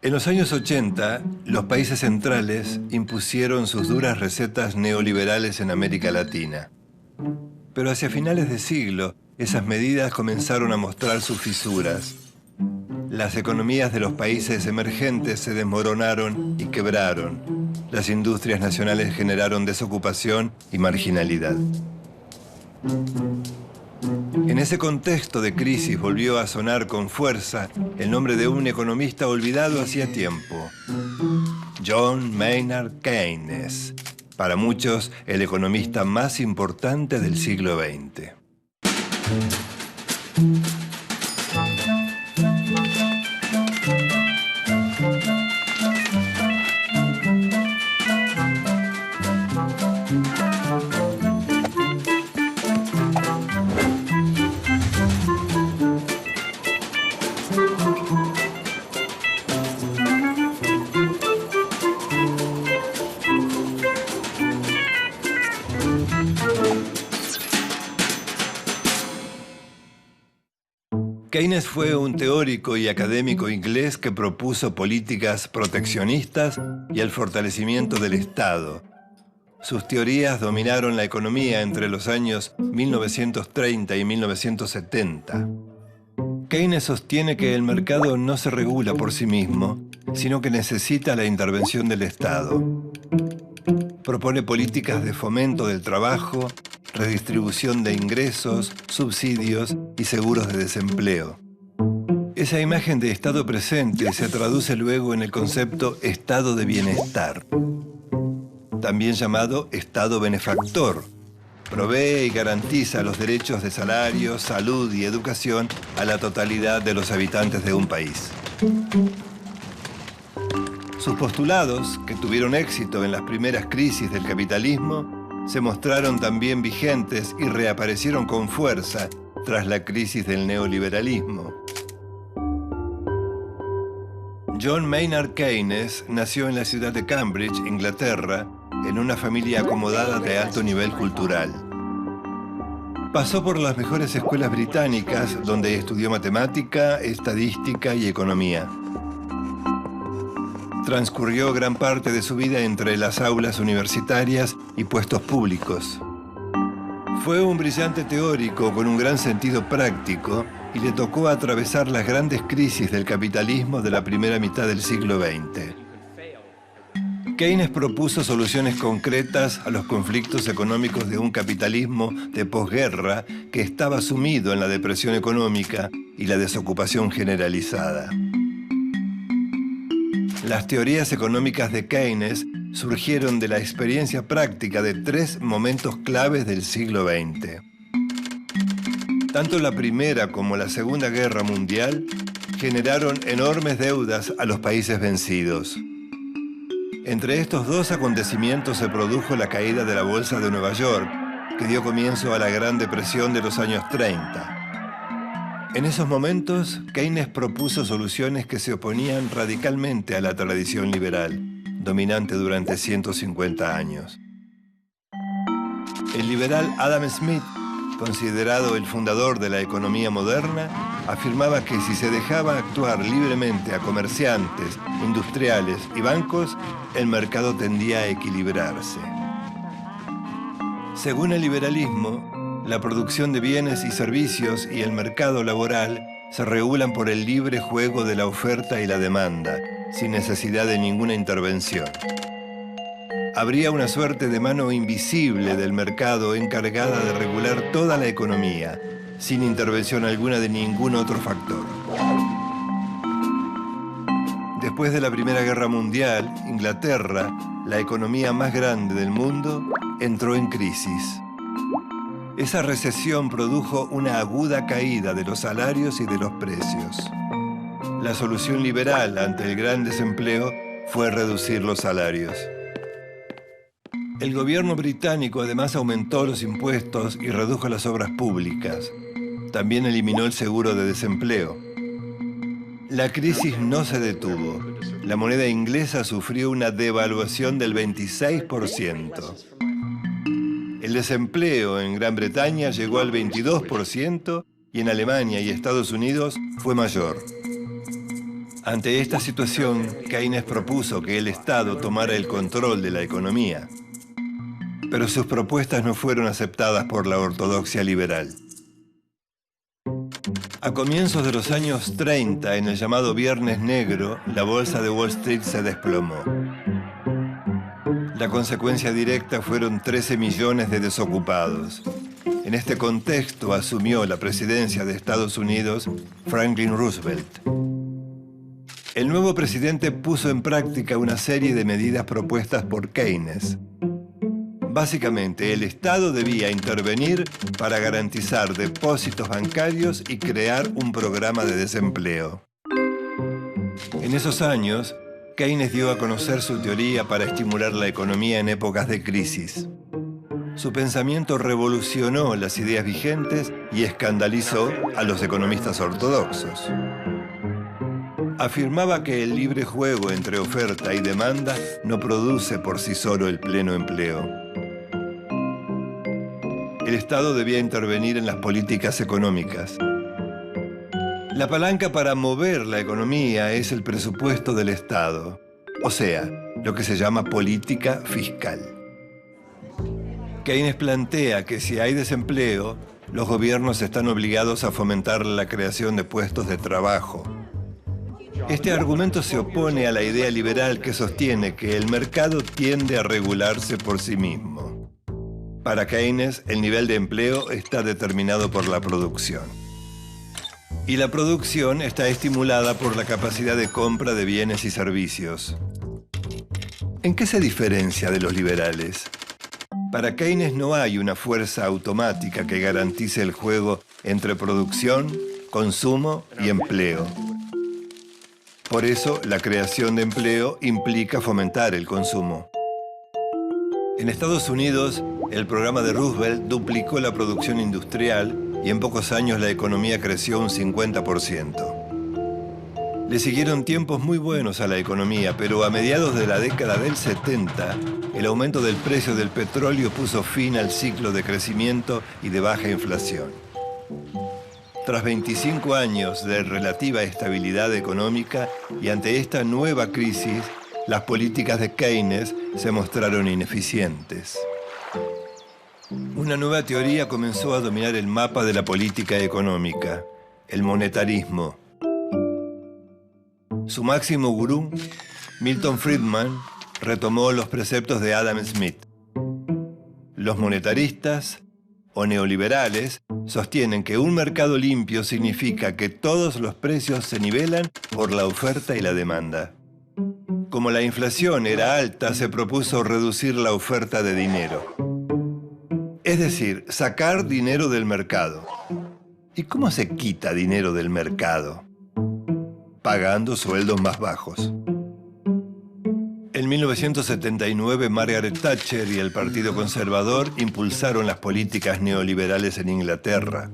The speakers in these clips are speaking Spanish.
En los años 80, los países centrales impusieron sus duras recetas neoliberales en América Latina. Pero hacia finales de siglo, esas medidas comenzaron a mostrar sus fisuras. Las economías de los países emergentes se desmoronaron y quebraron. Las industrias nacionales generaron desocupación y marginalidad. En ese contexto de crisis volvió a sonar con fuerza el nombre de un economista olvidado hacía tiempo, John Maynard Keynes, para muchos el economista más importante del siglo XX. Keynes fue un teórico y académico inglés que propuso políticas proteccionistas y el fortalecimiento del Estado. Sus teorías dominaron la economía entre los años 1930 y 1970. Keynes sostiene que el mercado no se regula por sí mismo, sino que necesita la intervención del Estado. Propone políticas de fomento del trabajo, redistribución de ingresos, subsidios y seguros de desempleo. Esa imagen de Estado presente se traduce luego en el concepto Estado de bienestar, también llamado Estado benefactor. Provee y garantiza los derechos de salario, salud y educación a la totalidad de los habitantes de un país. Sus postulados, que tuvieron éxito en las primeras crisis del capitalismo, se mostraron también vigentes y reaparecieron con fuerza tras la crisis del neoliberalismo. John Maynard Keynes nació en la ciudad de Cambridge, Inglaterra, en una familia acomodada de alto nivel cultural. Pasó por las mejores escuelas británicas, donde estudió matemática, estadística y economía. Transcurrió gran parte de su vida entre las aulas universitarias y puestos públicos. Fue un brillante teórico con un gran sentido práctico y le tocó atravesar las grandes crisis del capitalismo de la primera mitad del siglo XX. Keynes propuso soluciones concretas a los conflictos económicos de un capitalismo de posguerra que estaba sumido en la depresión económica y la desocupación generalizada. Las teorías económicas de Keynes surgieron de la experiencia práctica de tres momentos claves del siglo XX. Tanto la Primera como la Segunda Guerra Mundial generaron enormes deudas a los países vencidos. Entre estos dos acontecimientos se produjo la caída de la Bolsa de Nueva York, que dio comienzo a la Gran Depresión de los años 30. En esos momentos, Keynes propuso soluciones que se oponían radicalmente a la tradición liberal, dominante durante 150 años. El liberal Adam Smith, considerado el fundador de la economía moderna, afirmaba que si se dejaba actuar libremente a comerciantes, industriales y bancos, el mercado tendía a equilibrarse. Según el liberalismo, la producción de bienes y servicios y el mercado laboral se regulan por el libre juego de la oferta y la demanda, sin necesidad de ninguna intervención. Habría una suerte de mano invisible del mercado encargada de regular toda la economía, sin intervención alguna de ningún otro factor. Después de la Primera Guerra Mundial, Inglaterra, la economía más grande del mundo, entró en crisis. Esa recesión produjo una aguda caída de los salarios y de los precios. La solución liberal ante el gran desempleo fue reducir los salarios. El gobierno británico además aumentó los impuestos y redujo las obras públicas. También eliminó el seguro de desempleo. La crisis no se detuvo. La moneda inglesa sufrió una devaluación del 26%. El desempleo en Gran Bretaña llegó al 22% y en Alemania y Estados Unidos fue mayor. Ante esta situación, Keynes propuso que el Estado tomara el control de la economía, pero sus propuestas no fueron aceptadas por la ortodoxia liberal. A comienzos de los años 30, en el llamado Viernes Negro, la bolsa de Wall Street se desplomó. La consecuencia directa fueron 13 millones de desocupados. En este contexto asumió la presidencia de Estados Unidos Franklin Roosevelt. El nuevo presidente puso en práctica una serie de medidas propuestas por Keynes. Básicamente, el Estado debía intervenir para garantizar depósitos bancarios y crear un programa de desempleo. En esos años, Keynes dio a conocer su teoría para estimular la economía en épocas de crisis. Su pensamiento revolucionó las ideas vigentes y escandalizó a los economistas ortodoxos. Afirmaba que el libre juego entre oferta y demanda no produce por sí solo el pleno empleo. El Estado debía intervenir en las políticas económicas. La palanca para mover la economía es el presupuesto del Estado, o sea, lo que se llama política fiscal. Keynes plantea que si hay desempleo, los gobiernos están obligados a fomentar la creación de puestos de trabajo. Este argumento se opone a la idea liberal que sostiene que el mercado tiende a regularse por sí mismo. Para Keynes, el nivel de empleo está determinado por la producción. Y la producción está estimulada por la capacidad de compra de bienes y servicios. ¿En qué se diferencia de los liberales? Para Keynes no hay una fuerza automática que garantice el juego entre producción, consumo y empleo. Por eso, la creación de empleo implica fomentar el consumo. En Estados Unidos, el programa de Roosevelt duplicó la producción industrial y en pocos años la economía creció un 50%. Le siguieron tiempos muy buenos a la economía, pero a mediados de la década del 70, el aumento del precio del petróleo puso fin al ciclo de crecimiento y de baja inflación. Tras 25 años de relativa estabilidad económica y ante esta nueva crisis, las políticas de Keynes se mostraron ineficientes. Una nueva teoría comenzó a dominar el mapa de la política económica, el monetarismo. Su máximo gurú, Milton Friedman, retomó los preceptos de Adam Smith. Los monetaristas, o neoliberales, sostienen que un mercado limpio significa que todos los precios se nivelan por la oferta y la demanda. Como la inflación era alta, se propuso reducir la oferta de dinero. Es decir, sacar dinero del mercado. ¿Y cómo se quita dinero del mercado? Pagando sueldos más bajos. En 1979, Margaret Thatcher y el Partido Conservador impulsaron las políticas neoliberales en Inglaterra.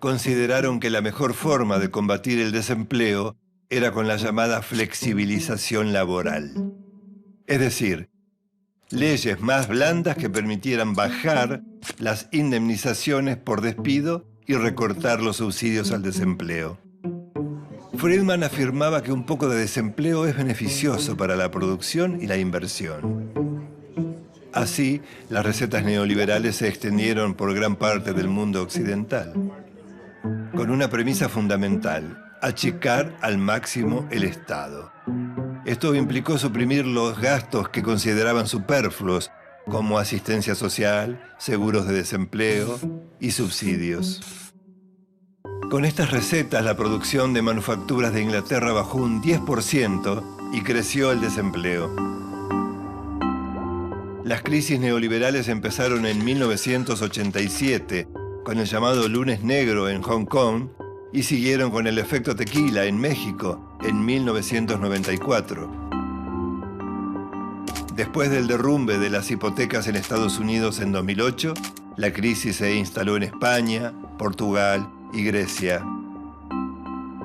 Consideraron que la mejor forma de combatir el desempleo era con la llamada flexibilización laboral. Es decir, leyes más blandas que permitieran bajar las indemnizaciones por despido y recortar los subsidios al desempleo. Friedman afirmaba que un poco de desempleo es beneficioso para la producción y la inversión. Así, las recetas neoliberales se extendieron por gran parte del mundo occidental, con una premisa fundamental: achicar al máximo el Estado. Esto implicó suprimir los gastos que consideraban superfluos, como asistencia social, seguros de desempleo y subsidios. Con estas recetas, la producción de manufacturas de Inglaterra bajó un 10% y creció el desempleo. Las crisis neoliberales empezaron en 1987, con el llamado Lunes Negro en Hong Kong, y siguieron con el efecto tequila en México en 1994. Después del derrumbe de las hipotecas en Estados Unidos en 2008, la crisis se instaló en España, Portugal y Grecia.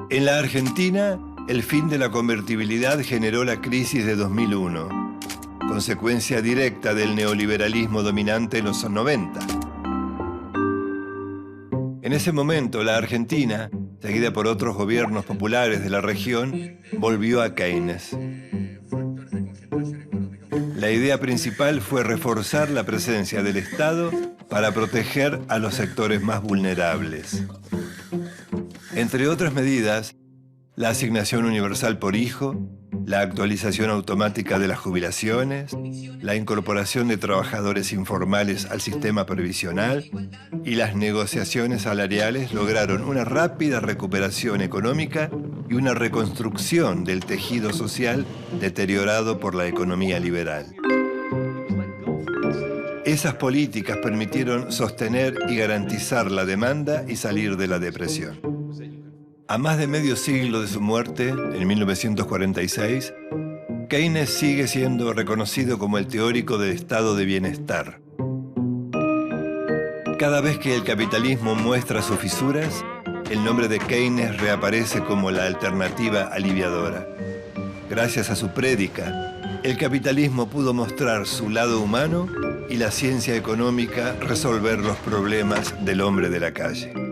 En la Argentina, el fin de la convertibilidad generó la crisis de 2001, consecuencia directa del neoliberalismo dominante en los 90. En ese momento, la Argentina seguida por otros gobiernos populares de la región, volvió a Keynes. La idea principal fue reforzar la presencia del Estado para proteger a los sectores más vulnerables. Entre otras medidas, la asignación universal por hijo, la actualización automática de las jubilaciones, la incorporación de trabajadores informales al sistema previsional y las negociaciones salariales lograron una rápida recuperación económica y una reconstrucción del tejido social deteriorado por la economía liberal. Esas políticas permitieron sostener y garantizar la demanda y salir de la depresión. A más de medio siglo de su muerte, en 1946, Keynes sigue siendo reconocido como el teórico del estado de bienestar. Cada vez que el capitalismo muestra sus fisuras, el nombre de Keynes reaparece como la alternativa aliviadora. Gracias a su prédica, el capitalismo pudo mostrar su lado humano y la ciencia económica resolver los problemas del hombre de la calle.